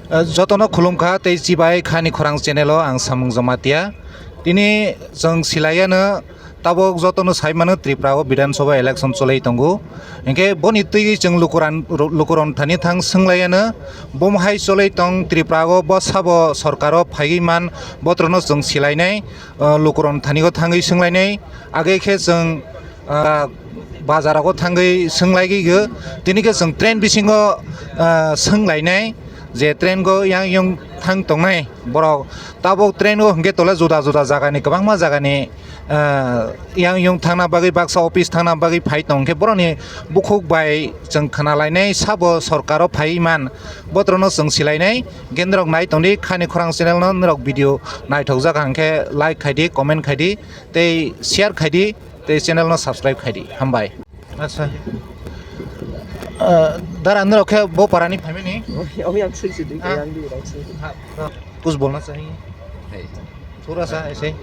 जतनो खुलुमखा तै चिबाय खानि खरां चेनेलाव आं सामुं जमातिया दिनै जों सिलायानो ताबक जतनो साइमानो त्रिपुरायाव बिधानसभा इलेक्शन चलै तंगो इनके बनि तुइ जों लुकुरन थानि थां सोंलायानो बमहाय चलै तं त्रिपुरायाव बसाबो सरकाराव फाइमान बत्रनो जों सिलायनाय लुकुरन थानिखौ थाङै सोंलायनाय आगैखे जों बाजाराव थाङै सोंलायगैगो दिनैखौ जों ट्रेन बिसिङाव सोंलायनाय जे ट्रेन को yang thang tongnai borok tabok train ko hingke tola juda juda jagani kwbangma jagani yang thangna bagui baksa office thangna bagui phai tongke boroni bukhuk bai जों खोनालायनाय साबो सरकाराव फाइमान बत्रनो जों सिलायनाय गेन्द्रक नाय तंदि खानि खरां चेनेल नो नरक भिडिअ नायथौजाक हांखे लाइक खायदि कमेन्ट खायदि तै share खायदि तै channel no subscribe खायदि हामबाय आच्छा दर अंदर ओके वो परानी फैमिली कुछ बोलना चाहिए थोड़ा सा ऐसे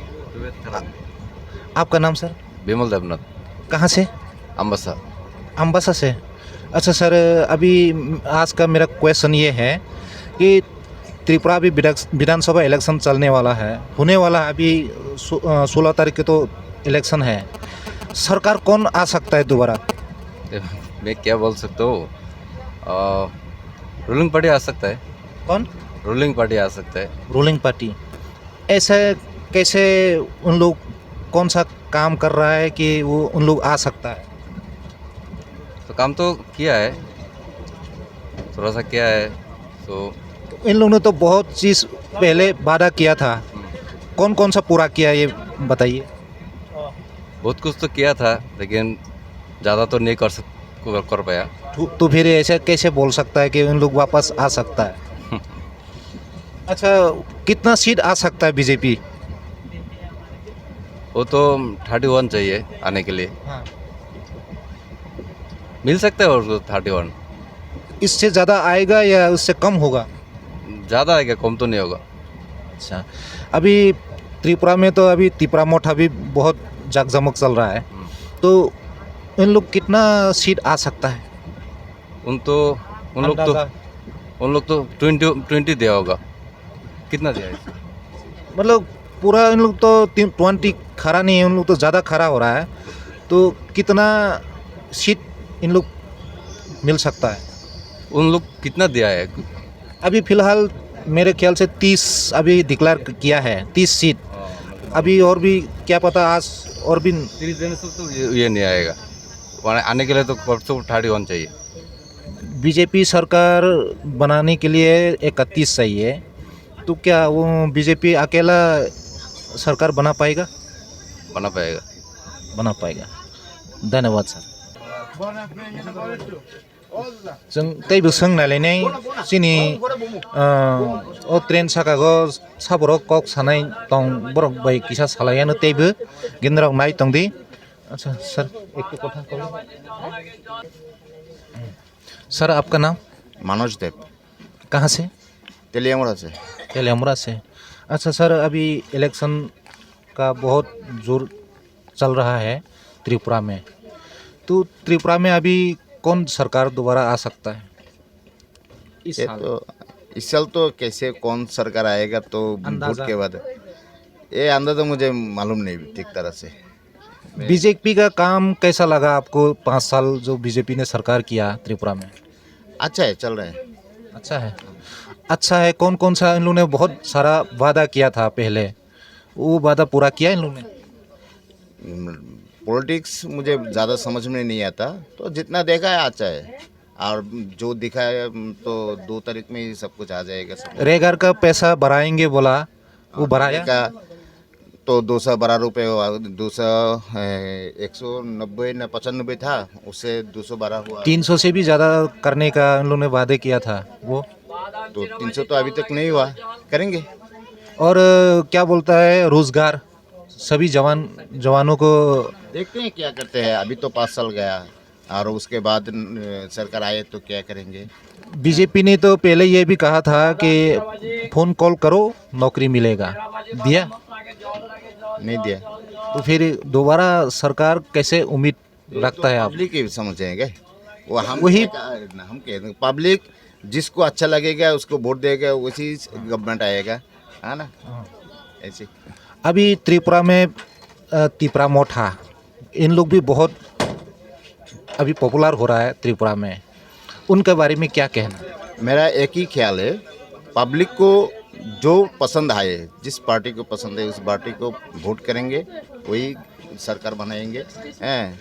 आपका नाम सर विमल देवनाथ कहाँ से अम्बासा अम्बासा से अच्छा सर अभी आज का मेरा क्वेश्चन ये है कि त्रिपुरा अभी विधानसभा इलेक्शन चलने वाला है होने वाला है अभी 16 तारीख के तो इलेक्शन है सरकार कौन आ सकता है दोबारा मैं क्या बोल सकता हूँ रूलिंग पार्टी आ सकता है कौन रूलिंग पार्टी आ सकता है रूलिंग पार्टी ऐसे कैसे उन लोग कौन सा काम कर रहा है कि वो उन लोग आ सकता है तो काम तो किया है थोड़ा सा किया है तो इन लोगों ने तो बहुत चीज़ पहले वादा किया था कौन कौन सा पूरा किया ये बताइए बहुत कुछ तो किया था लेकिन ज़्यादा तो नहीं कर पाया तो फिर ऐसे कैसे बोल सकता है कि उन लोग वापस आ सकता है अच्छा कितना सीट आ सकता है बीजेपी वो तो 31 चाहिए आने के लिए हाँ। मिल सकता है और 31 इससे ज़्यादा आएगा या उससे कम होगा ज़्यादा आएगा कम तो नहीं होगा अच्छा अभी त्रिपुरा में तो अभी तिपरा मोठा भी बहुत जाकजमक चल रहा है तो इन लोग कितना सीट आ सकता है उन लोग तो 20 दिया होगा कितना दिया है मतलब पूरा इन लोग तो 20 खरा नहीं है उन लोग तो ज़्यादा खरा हो रहा है तो कितना सीट इन लोग मिल सकता है उन लोग कितना दिया है अभी फ़िलहाल मेरे ख्याल से 30 अभी डिक्लेयर किया है 30 सीट अभी और भी क्या पता आज और भी 30 देने से तो ये नहीं आएगा आने के लिए तो 31 चाहिए बीजेपी सरकार बनाने के लिए 31 चाहिए तो क्या वो बीजेपी अकेला सरकार बना पाएगा धन्यवाद सर जों तैबो सोंनायलायनाय जोंनि ट्रेन साखाखौ साबरक कक सानाय दं बरक बाय किसा सालायानो तैबो गेन्द्राव नाय तंदि अच्छा सर एक तो कथा कहो सर आपका नाम मनोज देव कहाँ से तेलियामुड़ा से अच्छा सर अभी इलेक्शन का बहुत जोर चल रहा है त्रिपुरा में तो त्रिपुरा में अभी कौन सरकार दोबारा आ सकता है इस साल तो कैसे कौन सरकार आएगा तो वोट के बाद ये अंदाजा मुझे मालूम नहीं ठीक तरह से बीजेपी का काम कैसा लगा आपको 5 साल जो बीजेपी ने सरकार किया त्रिपुरा में अच्छा है चल रहा है अच्छा है कौन कौन सा इन लोगों ने बहुत सारा वादा किया था पहले वो वादा पूरा किया इन लोगों ने पॉलिटिक्स मुझे ज़्यादा समझ में नहीं आता तो जितना देखा है अच्छा है और जो दिखा है तो 2 तारीख में ही सब कुछ आ जाएगा सब रेगार का पैसा बढ़ाएंगे बोला वो बढ़ाया का तो 212 रुपये 190 न 95 था उससे 212 हुआ 300 से भी ज़्यादा करने का इन लोगों ने वादे किया था वो तो 300 तो अभी तक नहीं हुआ करेंगे और क्या बोलता है रोजगार सभी जवानों को देखते हैं क्या करते हैं अभी तो 5 साल गया और उसके बाद सरकार आए तो क्या करेंगे बीजेपी ने तो पहले ये भी कहा था कि फ़ोन कॉल करो नौकरी मिलेगा दिया नहीं दिया तो फिर दोबारा सरकार कैसे उम्मीद रखता है आप पब्लिक ही समझेंगे वो हम वही हम कहते पब्लिक जिसको अच्छा लगेगा उसको वोट देगा, उसी गवर्नमेंट आएगा, है ना, ऐसे। अभी त्रिपुरा में त्रिपुरा मोठा इन लोग भी बहुत अभी पॉपुलर हो रहा है त्रिपुरा में, उनके बारे में क्या कहना? मेरा एक ही ख्याल है, पब्लिक को जो पसंद आए, जिस पार्टी को पसंद है उस पार्टी को वोट करेंगे, वही सरकार बनाएंगे, हैं।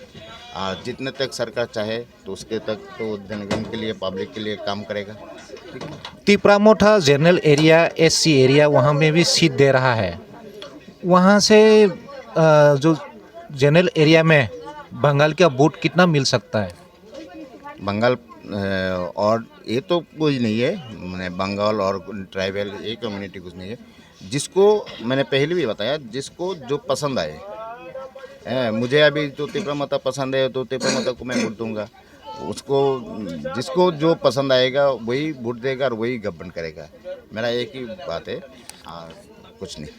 और जितने तक सरकार चाहे तो उसके तक तो जनगण के लिए, पब्लिक के लिए काम करेगा। त्रिपुरा मोठा जनरल एरिया, एससी एरिया, वहाँ में भी सीट दे रहा है। वहाँ से जो जनरल एरिया में बंगाल का वोट कितना मिल सकता है? बंगाल और ये तो कुछ नहीं है, मैंने बंगाल और ट्राइबल ये कम्युनिटी कुछ नहीं है। जिसको मैंने पहले भी बताया, जिसको जो पसंद आए, मुझे अभी तो त्रिपुरा माता पसंद है तो त्रिपुरा माता को मैं वोट दूंगा, उसको जिसको जो पसंद आएगा वही वोट देगा और वही गवर्नमेंट करेगा। मेरा एक ही बात है, और कुछ नहीं।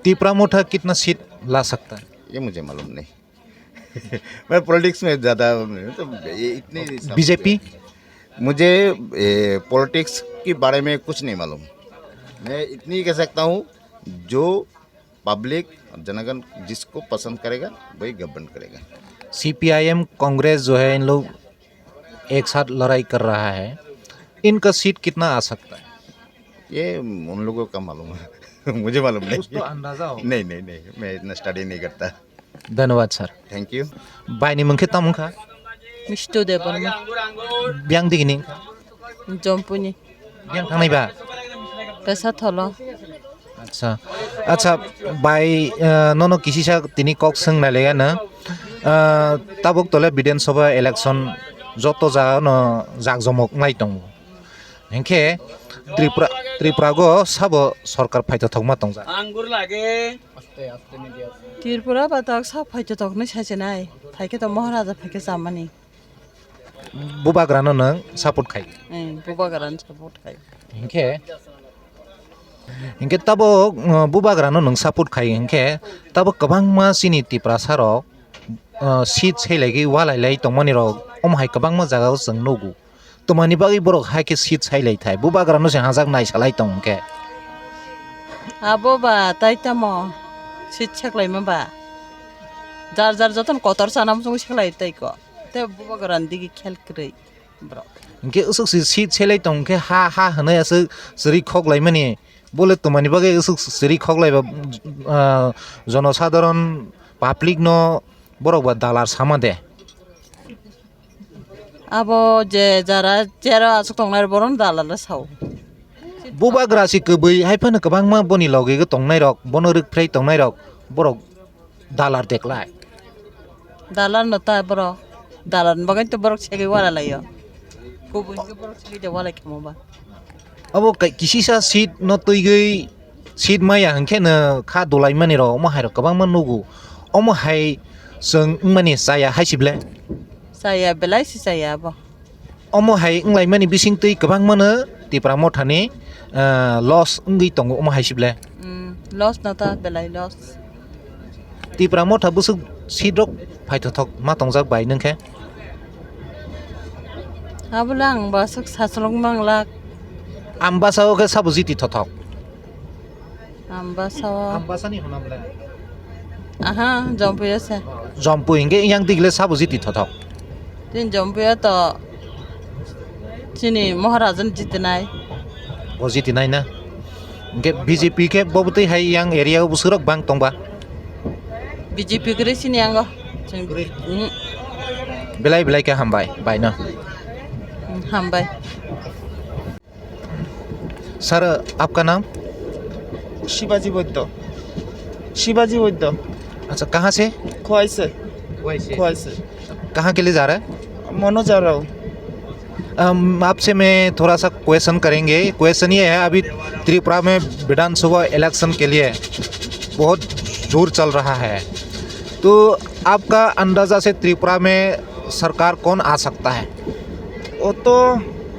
त्रिपुरा मोठा कितना सीट ला सकता है? ये मुझे मालूम नहीं। मैं पॉलिटिक्स में ज़्यादा तो ये इतने बीजेपी? मुझे पॉलिटिक्स के बारे में कुछ नहीं मालूम। मैं इतनी कह सकता हूँ, जो पब्लिक जनगण जिसको पसंद करेगा वही गवर्नमेंट करेगा। सीपीआईएम कांग्रेस जो है, इन लोग एक साथ लड़ाई कर रहा है, इनका सीट कितना आ सकता है? ये उन लोगों का मालूम है। मुझे मालूम नहीं। कुछ तो अंदाजा हो। नहीं नहीं नहीं, मैं इतना स्टडी नहीं करता। धन्यवाद सर। Thank you. बायनी मंखे तामुखा मिष्टु देबरमा ब्यांग दिगिनी जम्पुनी ब्यांग थांनाय बा पेसा थलो अच्छा अच्छा बाय ननो किसिसा तिनी कक सोंना लेगानो ताबुक तले विधानसभा इलेक्शन जतो जा न जाकजमक नाय दं हेंखे त्रिपुरा गो साबो सरकार फायदा थकमा दंजा आंगुर लागे त्रिपुरा बातक सा फाइतो तकनै सासेनाय फाइके त महाराजा फाइके सामानि बुबाग्रानो नों सपोर्ट खाय बुबा गरान सपोर्ट खाय हेंखे ताबो बुबाग्रानो नों सपोर्ट खाय हेंखे ताबो गोबां मा सिनि त्रिपुरा सारक सीट सैलायगि वालायलाय तंमानि रक अमहाय गोबां मा जागाव जों नगु तमानि बागै बरक हायके सीट सैलाय थाय बुबाग्रानो से हाजाक नाय सालाय तं हेंखे आबो बा ताइतामो सीट छकलाय माबा जार जार जतन कतर सानाम जों छकलाय ताइको ते बुबा गरान दिगि खेल करै ब्र हेंखे उसुक सीट सैलाय तं हेंखे हा हनायासो सरि खगलाय माने बोले तमानि बागै उसुक सरि खगलायबा जनसाधारण पाब्लिक न बरकबा दालार सामा दे आबो जे जारा जेरा आसुक तंनाय बरन दालाला साव बुबाग्रासि गबै हायफानो गोबां मा बनि लगे तंनाय रक बनो रोगफ्राय तंनाय रक बरक दालार देखलाय दालार नता ब्र दालार बगै त बरक छेगै वाला लायो गुबुन के बरक छेगै दे वाला केमबा अब किसिसा सीट न तैगै सीट माया हेंखे न खा दलाय माने र अमहाय र गोबां मा नगु अमहाय जों माने जाया हायसिबले saya belai si saya apa अमहाय इंलाय माने बिसिं तै गोबां मानो त्रिपुरा मथानि लस इंगै दङ अमहाय सिबले loss nata belai loss Tripura मथा बुसु सीट रक फायथथक मा तंजाक बाय नोंखे habulang basuk saslong manglak आम्बासाव के साबुजिति थथक amba sawa आम्बासानि हनामले aha jompuya se जम्पु Inge yang दिगले साबुजिति थथक tin jompuya to sini maharajan jitnai बजिति नायना इंगे बीजेपी के बबुतै हाय yang एरिया बुसुरक बां तंबा bjp gre sini anggo बेलाय बेलाय के हामबाय बायनो hambai सर आपका नाम शिवाजी वैद्य शिवाजी वैद्य अच्छा कहाँ से खोआई से कहाँ के लिए जा रहा है मनो जा रहा हूँ आपसे मैं थोड़ा सा क्वेश्चन करेंगे क्वेश्चन ये है अभी त्रिपुरा में विधानसभा इलेक्शन के लिए बहुत जोर चल रहा है तो आपका अंदाज़ा से त्रिपुरा में सरकार कौन आ सकता है वो तो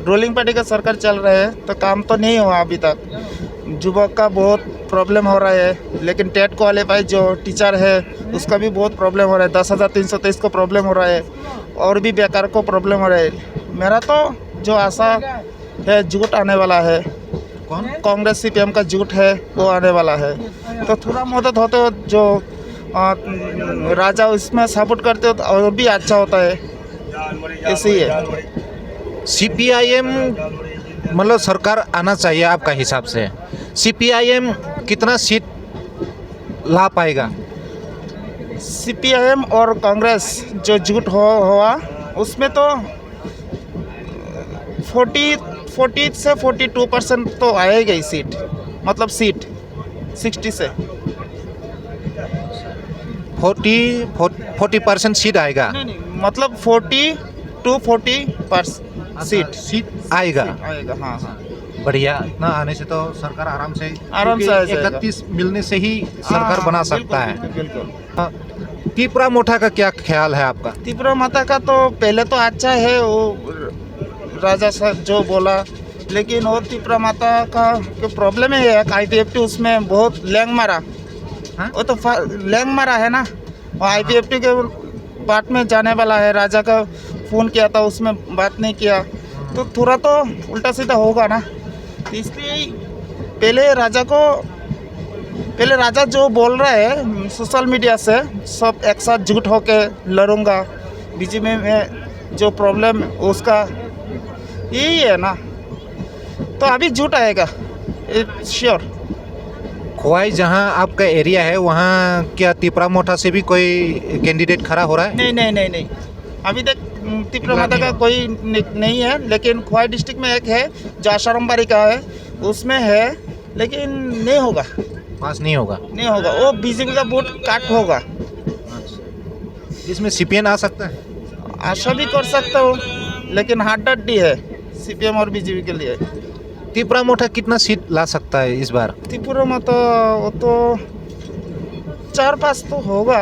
रूलिंग पार्टी का सरकार चल रहा है तो काम तो नहीं हुआ अभी तक युवक का बहुत प्रॉब्लम हो रहा है लेकिन टेट क्वालिफाई जो टीचर है उसका भी बहुत प्रॉब्लम हो रहा है 10,323 को प्रॉब्लम हो रहा है और भी बेकार को प्रॉब्लम हो रहा है मेरा तो जो आशा है जुट आने वाला है, कौन? कांग्रेस सीपीएम का जुट है वो आने वाला है। तो थोड़ा मदद होते हो जो राजा इसमें सपोर्ट करते हो तो और भी अच्छा होता है, ऐसे ही है। सीपीआईएम मतलब सरकार आना चाहिए आपका हिसाब से। सीपीआईएम कितना सीट ला पाएगा? सीपीआईएम और कांग्रेस जो जुट हुआ उसमें तो 40 से 42% तो आएगा ही सीट, मतलब सीट 60 से 40% सीट आएगा। नहीं, मतलब 40 to 40% सीट आएगा। आएगा। हाँ हाँ, बढ़िया, इतना आने से तो सरकार आराम से आ जाएगा। 31 मिलने से ही सरकार बना सकता है। बिल्कुल। तीपरा मोठा का क्या ख्याल है आपका? त्रिपुरा माता का तो पहले तो अच्छा है, वो राजा साहब जो बोला, लेकिन वो त्रिपुरा माता का प्रॉब्लम है IPFT उसमें बहुत लैंग मारा। हाँ? वो तो लैंग मारा है ना, और IPFT के पार्ट में जाने वाला है। राजा का फ़ोन किया था, उसमें बात नहीं किया, तो थोड़ा तो उल्टा सीधा होगा ना। तो इसलिए पहले राजा जो बोल रहा है सोशल मीडिया से, सब एक साथ जुट होके लड़ूंगा, बीजेपी में जो प्रॉब्लम उसका यही है ना, तो अभी जुट आएगा श्योर। खोवाई जहां आपका एरिया है वहां क्या तीपरा मोठा से भी कोई कैंडिडेट खड़ा हो रहा है? नहीं, अभी तक त्रिपुरा माता का कोई नहीं है, लेकिन खोवाई डिस्ट्रिक्ट में एक है जो आशारामबाड़ी का है, उसमें है, लेकिन नहीं होगा, पास नहीं होगा। वो बीजेपी का वोट काट होगा। इसमें सीपीएन आ सकता है? आशा भी कर सकता हूँ, लेकिन हाथ-डड्डी है सीपीएम और बीजेपी के लिए। तीपरा मोठा कितना सीट ला सकता है इस बार? त्रिपुरा में तो वो तो 4-5 तो होगा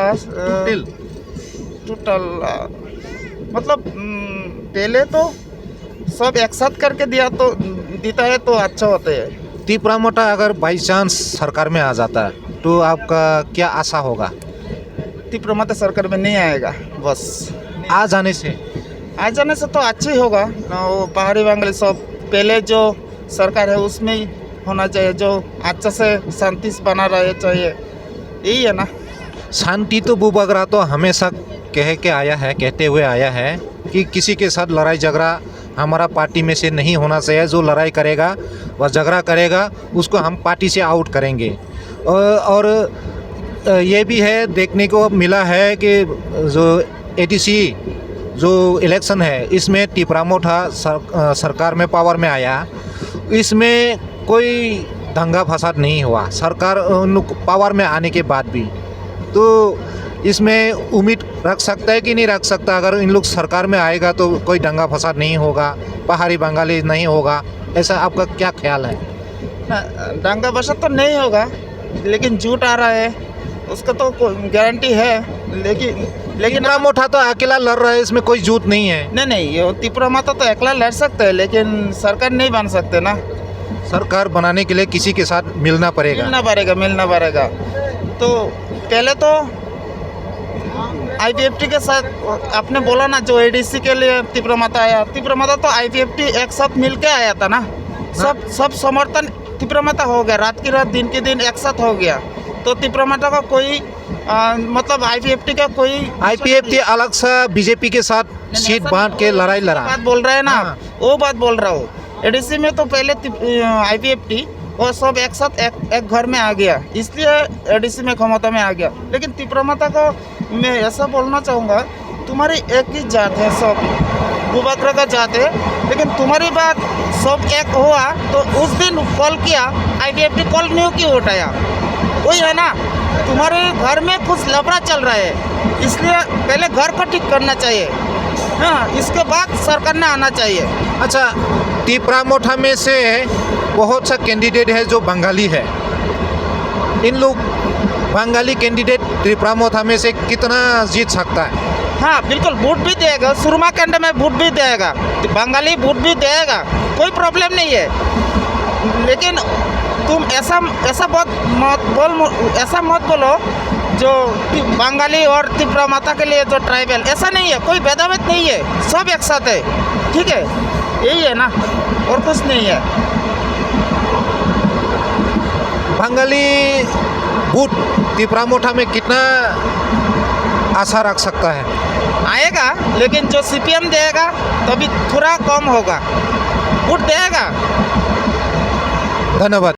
टोटल। मतलब पहले तो सब एक साथ करके देता है तो अच्छा होता है। तीपरा मोठा अगर बाई चांस सरकार में आ जाता है तो आपका क्या आशा होगा? त्रिपुरा माता सरकार में नहीं आएगा, बस आ जाने से तो अच्छा ही होगा ना। वो पहाड़ी बंगाली सब पहले जो सरकार है उसमें ही होना चाहिए, जो अच्छा से शांति से बना रहे चाहिए, यही है ना। शांति तो बुबगरा तो हमेशा कहते हुए आया है कि किसी के साथ लड़ाई झगड़ा हमारा पार्टी में से नहीं होना चाहिए। जो लड़ाई करेगा वह झगड़ा करेगा उसको हम पार्टी से आउट करेंगे। और ये भी है, देखने को मिला है कि जो ADC जो इलेक्शन है इसमें तीपरा मोठा सरकार में पावर में आया, इसमें कोई दंगा फसाद नहीं हुआ सरकार पावर में आने के बाद भी। तो इसमें उम्मीद रख सकता है कि नहीं रख सकता? अगर इन लोग सरकार में आएगा तो कोई दंगा फसाद नहीं होगा, पहाड़ी बंगाली नहीं होगा, ऐसा आपका क्या ख्याल है? दंगा फसाद तो नहीं होगा, लेकिन झूठ आ रहा है उसका तो गारंटी है। लेकिन तीपरा मोठा तो अकेला लड़ रहा है, इसमें कोई झूठ नहीं है। नहीं, ये त्रिपुरा माता तो अकेला लड़ सकते हैं, लेकिन सरकार नहीं बन सकते ना। सरकार बनाने के लिए किसी के साथ मिलना पड़ेगा। तो पहले तो IPFT के साथ आपने बोला ना, जो ADC के लिए त्रिपुरा माता आया, त्रिपुरा माता तो IPFT एक साथ मिल के आया था ना। सब समर्थन त्रिपुरा माता हो गया, रात की रात दिन के दिन एक साथ हो गया। तो त्रिपुरा माता का कोई मतलब IPFT का कोई IPFT अलग सा बीजेपी के साथ सीट बांट के लड़ाई लड़ा। बात बोल रहे हैं ना, हाँ। वो बात बोल रहा हूँ। ADC में तो पहले IPFT वो सब एक साथ एक घर में आ गया, इसलिए ADC में क्षमता में आ गया। लेकिन त्रिपुरा माता को मैं ऐसा बोलना चाहूँगा, तुम्हारी एक ही जात है, सब भूबकरा का जात है, लेकिन तुम्हारी बात सब एक हुआ तो उस दिन कॉल किया, IPFT कॉल नहीं क्यों उठाया? वही है ना, तुम्हारे घर में कुछ लफड़ा चल रहा है, इसलिए पहले घर को ठीक करना चाहिए, हाँ, इसके बाद सरकार ने आना चाहिए। अच्छा, तीपरा मोठा में से बहुत सा कैंडिडेट है जो बंगाली है, इन लोग बंगाली कैंडिडेट त्रिपुरा मोठा में से कितना जीत सकता है? हाँ बिल्कुल, वोट भी देगा, सुरमा कैंड में वोट भी देगा, बंगाली वोट भी देगा, कोई प्रॉब्लम नहीं है। लेकिन तुम ऐसा मत बोलो जो बंगाली और त्रिपुरा माता के लिए जो ट्राइबल, ऐसा नहीं है, कोई भेदाभेद नहीं है, सब एक साथ है, ठीक है। यही है ना, और कुछ नहीं है। बंगाली वोट तिपरामोठा में कितना आशा रख सकता है? आएगा, लेकिन जो सीपीएम देगा तभी थोड़ा कम होगा, वोट देगा। धन्यवाद।